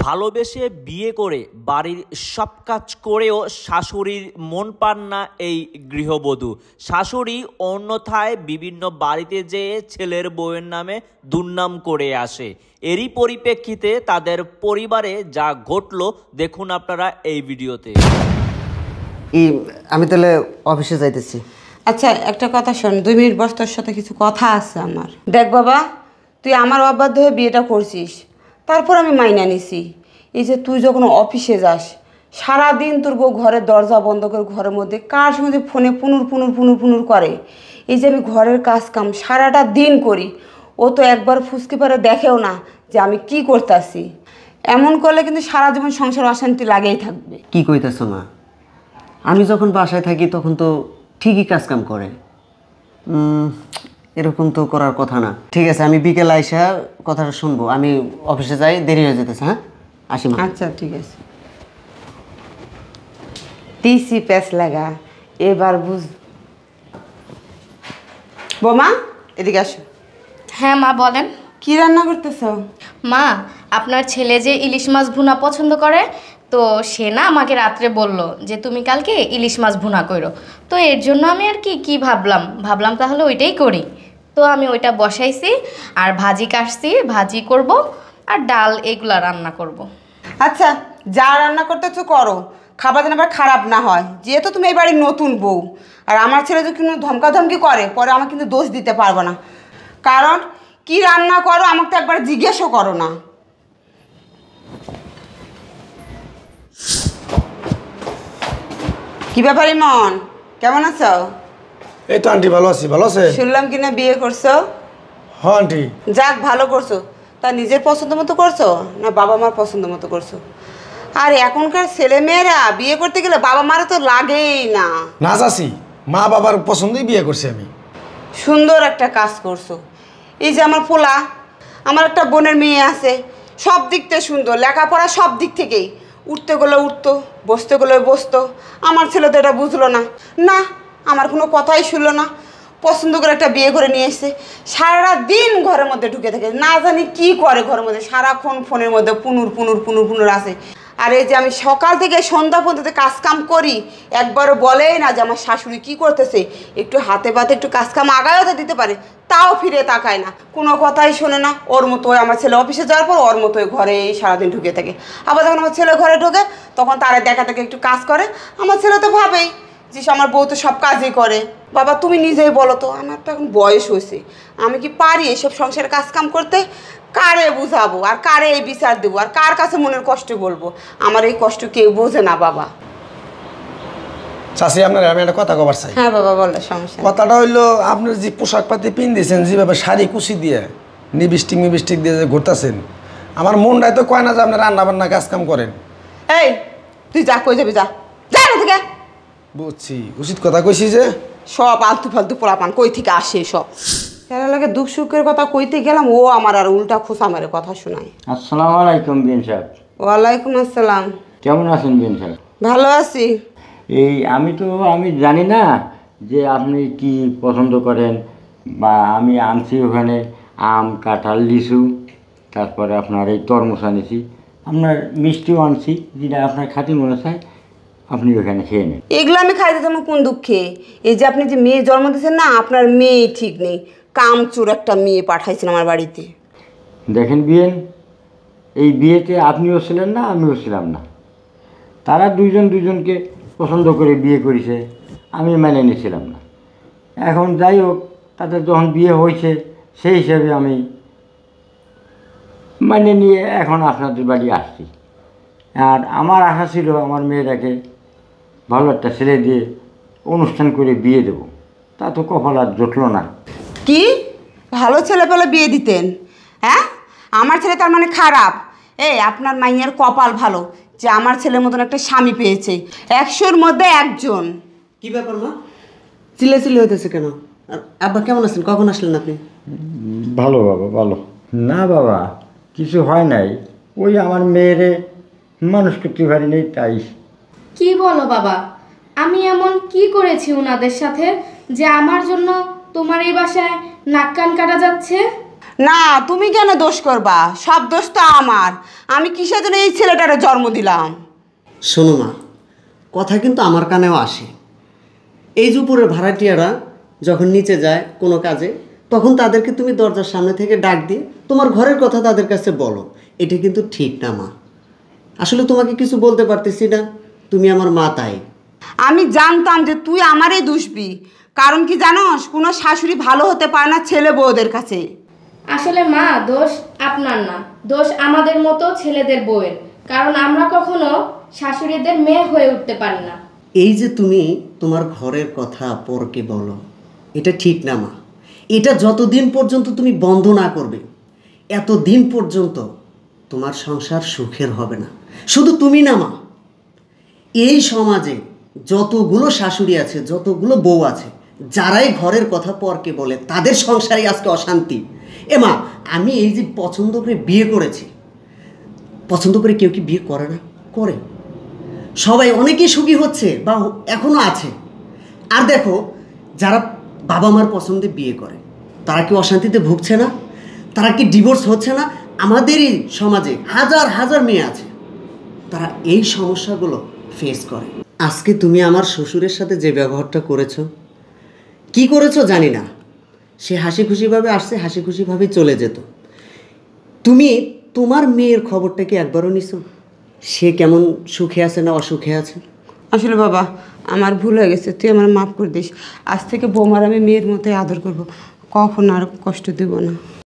ভালোবেসে বিয়ে করে বাড়ির সব কাজ করেও শাশুড়ির মন পান না এই গৃহবধূ। শাশুড়ি অন্যথায় বিভিন্ন বাড়িতে যেয়ে ছেলের বউয়ের নামে দুর্নাম করে আসে। এরই পরিপ্রেক্ষিতে তাদের পরিবারে যা ঘটলো দেখুন আপনারা এই ভিডিওতে। আমি তাহলে অফিসে যাইতেছি। আচ্ছা একটা কথা শোন, 2 মিনিট বস, তোর সাথে কিছু কথা আছে আমার। দেখ বাবা, তুই আমার অবাধ্য হয়ে বিয়েটা করছিস, তারপর আমি মাইনা নিছি। এই যে তুই যখন অফিসে যাস, সারাদিন তোর বউ ঘরের দরজা বন্ধ করে ঘরের মধ্যে কার সঙ্গে ফোনে পুনুর করে। এই যে আমি ঘরের কাজ কাম সারাটা দিন করি, ও তো একবার ফুসকে পারে দেখেও না যে আমি কি করতেছি। এমন করলে কিন্তু সারা জীবন সংসার অশান্তি লাগেই থাকবে। কি কইতেছ মা? আমি যখন বাসায় থাকি তখন তো ঠিকই কাজ কাম করে। এরকম তো করার কথা না। ঠিক আছে, আমি বিকেল আইসা কথাটা শুনবো। আমি অফিসে যাই, দেরি হয়ে যেতেছে। হ্যাঁ, আসি মা। আচ্ছা ঠিক আছে। টিসি প্যাস লাগা, এবার বুঝ। বোমা এদিকে আসো। হ্যাঁ মা বলেন। কি রান্না করতেছ? মা, আপনার ছেলে যে ইলিশ মাছ ভুনা পছন্দ করে, তো সে না আমাকে রাত্রে বলল যে তুমি কালকে ইলিশ মাছ ভুনা করো। তো এর জন্য আমি আর কি ভাবলাম তাহলে ওইটাই করি। তো আমি ওইটা বসাইছি, আর ভাজি কাটছি, ভাজি করব, আর ডাল এগুলা রান্না করব। আচ্ছা, যা রান্না করতেছো করো, খাবার যেন আবার খারাপ না হয়। যেহেতু তুমি এই বাড়ির নতুন বউ, আর আমার ছেলে যদি কোনো ধমকাধমকি করে পরে আমাকে কিন্তু দোষ দিতে পারবো না। কারণ কি রান্না করো আমাকে তো একবার জিজ্ঞেসও করো না। কি ব্যাপার ইমন, কেমন আছো? এই তো আন্টি, ভালো আছি। ভালো আছে? শুনলাম কিনা বিয়ে করছো? হ্যাঁ আন্টি। যাক, ভালো করছো। তা নিজের পছন্দ মতো করছো না বাবা মার পছন্দ মতো করছো? আর এখনকার ছেলে মেয়েরা বিয়ে করতে গেলে বাবা মারা তো লাগেই না। না চাচি, মা বাবার পছন্দই বিয়ে করছি আমি। সুন্দর একটা কাজ করছো। এই যে আমার পোলা, আমার একটা বোনের মেয়ে আছে, সব দিক থেকে সুন্দর, লেখাপড়া সব দিক থেকেই, উঠতে গেলে উঠতো, বসতে গেলে বসতো। আমার ছেলে তো এটা বুঝলো না, না আমার কোনো কথাই শুনলো না। পছন্দ করে একটা বিয়ে করে নিয়ে এসছে, সারা দিন ঘরের মধ্যে ঢুকে থাকে, না জানি কি করে ঘরের মধ্যে, সারাক্ষণ ফোনের মধ্যে পুনুর আসে। আর এই যে আমি সকাল থেকে সন্ধ্যা পর্যন্ত কাজ কাম করি, একবারও বলেই না যে আমার শাশুড়ি কি করতেছে, একটু হাতে পাতে একটু কাজ কাম আগায়ও তো দিতে পারে, তাও ফিরে তাকায় না, কোনো কথাই শোনে না। ওর মতো আমার ছেলে অফিসে যাওয়ার পর ওর মতো ঘরে সারাদিন ঢুকে থাকে। আবার যখন আমার ছেলে ঘরে ঢোকে তখন তারা দেখা থেকে একটু কাজ করে। আমার ছেলে তো ভাবেই যে আমার বউ তো সব কাজই করে। বাবা তুমি নিজেই বলো তো, আমার তো এখন বয়স হয়েছে, আমি কি পারি এসব সংসারের কাজ কাম করতে? কারে বুঝাবো আর কারে এই বিচার দেবো আর কার কাছে মনের কষ্ট বলবো? আমার এই কষ্ট কেউ বোঝে না বাবা। চাচি, আপনার আমি একটা কথা কবার চাই। হ্যাঁ বাবা বলো, সমস্যা। কথাটা হইলো, আপনার যে পোশাক পাতি পিনতেছেন, যেভাবে শাড়ি কুচি দিয়ে নিবিস্টিক দিয়ে যে ঘুরতেছেন, আমার মনটাই তো কয় না যে আপনি রান্না বান্না কাজ কাম করেন। এই তুই যা, কই যাবি, যা যা থেকে। বুঝছি, উচিত কথা কইছি যে সব আলতু ফালতু পোলাপান কই থেকে আসে সব। সেরা লাগে দুঃখ সুখের কথা কইতে গেলাম, ও আমার আর উল্টা খোসা মারে কথা শোনায়। আসসালামু আলাইকুম বিন সাহেব। ওয়ালাইকুম আসসালাম। কেমন আছেন বিন সাহেব? ভালো আছি। আমি জানি না যে আপনি কি পছন্দ করেন, বা আমি আনছি ওখানে আম, কাঁঠাল, লিচু, তারপরে আপনার এই তরমুজ আনিছি, আপনার মিষ্টিও আনছি, যেটা আপনার খাতি মনে চায় আপনি ওখানে খেয়ে নেন। এগুলো আমি খাইতে তোমার কোন দুঃখে? এই যে আপনি যে মেয়ে জন্ম দিয়েছেন না, আপনার মেয়ে ঠিক নেই, কামচুর একটা মেয়ে পাঠাইছেন আমার বাড়িতে। দেখেন বিয়েন, এই বিয়েতে আপনিও ছিলেন না, আমিও ছিলাম না। তারা দুজনকে পছন্দ করে বিয়ে করেছে, আমি মেনে নিয়েছিলাম না। এখন যাই হোক, তাদের যখন বিয়ে হয়েছে সেই হিসাবে আমি মেনে নিয়ে এখন আপনাদের বাড়ি আসছি। আর আমার আশা ছিল আমার মেয়েটাকে ভালো একটা ছেলে দিয়ে অনুষ্ঠান করে বিয়ে দেব, তা তো কপাল আর জুটল না। কি ভালো ছেলে পেলে বিয়ে দিতেন? হ্যাঁ, আমার ছেলে তার মানে খারাপ? এই আপনার মাইয়ের কপাল ভালো যে আমার ছেলের মতন একটা স্বামী পেয়েছে, 100-র মধ্যে 1জন। কি ব্যাপার মা, চিল্লাচিল্লি হইতেছে কেন? আর আব্বা কেমন আছেন? কখন আসলেন আপনি? ভালো বাবা, ভালো। না বাবা, কিছু হয় নাই, ওই আমার মেয়েরে মানুষ করতে পারি নেই, তাই। কি বলো বাবা, আমি এমন কি করেছি ওনাদের সাথে যে আমার জন্য তোমার এই বাসায় নাক কান কাটা যাচ্ছে? না, তুমি কেন দোষ করবা? সব দোষ তো আমার। আমি কিসের জন্য এই ছেলেটারে জন্ম দিলাম? শোনো মা, কথা কিন্তু আমার কানেও আসে। এই যে উপরের ভাড়াটিয়ারা যখন নিচে যায় কোনো কাজে, তখন তাদেরকে তুমি দরজার সামনে থেকে ডাক দিয়ে তোমার ঘরের কথা তাদের কাছে বলো। এটা কিন্তু ঠিক না মা। আসলে তোমাকে কিছু বলতে পারতেছি না, তুমি আমার মা তাই। আমি জানতাম যে তুই আমারই দুষবি। কারণ কি জানোস, কোনো শাশুড়ি ভালো হতে পারে না ছেলে বউদের কাছে। আসলে মা, দোষ আপনার না, দোষ আমাদের মতো ছেলেদের বউয়ের। কারণ আমরা কখনো শাশুড়িদের মেয়ে হয়ে উঠতে পারি না। এই যে তুমি তোমার ঘরের কথা পরকে বলো, এটা ঠিক না মা। এটা যতদিন পর্যন্ত তুমি বন্ধ না করবে, এতদিন পর্যন্ত তোমার সংসার সুখের হবে না। শুধু তুমি না মা, এই সমাজে যতগুলো শাশুড়ি আছে, যতগুলো বউ আছে, যারাই ঘরের কথা পরকে বলে, তাদের সংসারে আজকে অশান্তি। মা, আমি এই যে পছন্দ করে বিয়ে করেছি, পছন্দ করে কেউ কি বিয়ে করে না? করে। সবাই অনেকেই সুখী হচ্ছে বা এখনও আছে। আর দেখো, যারা বাবা মার পছন্দে বিয়ে করে, তারা কি অশান্তিতে ভুগছে না? তারা কি ডিভোর্স হচ্ছে না? আমাদেরই সমাজে হাজার হাজার মেয়ে আছে, তারা এই সমস্যাগুলো ফেস করে। আজকে তুমি আমার শ্বশুরের সাথে যে ব্যবহারটা করেছো, কি করেছো জানি না, সে হাসি খুশিভাবে আসছে, হাসি খুশিভাবে চলে যেত। তুমি তোমার মেয়ের খবরটা কি একবারও নিছো? সে কেমন সুখে আছে না অসুখে আছে? আসলে বাবা, আমার ভুল হয়ে গেছে, তুই আমার মাফ করে দিস। আজ থেকে বৌমার আমি মেয়ের মতোই আদর করব, কখন আর কষ্ট দেব না।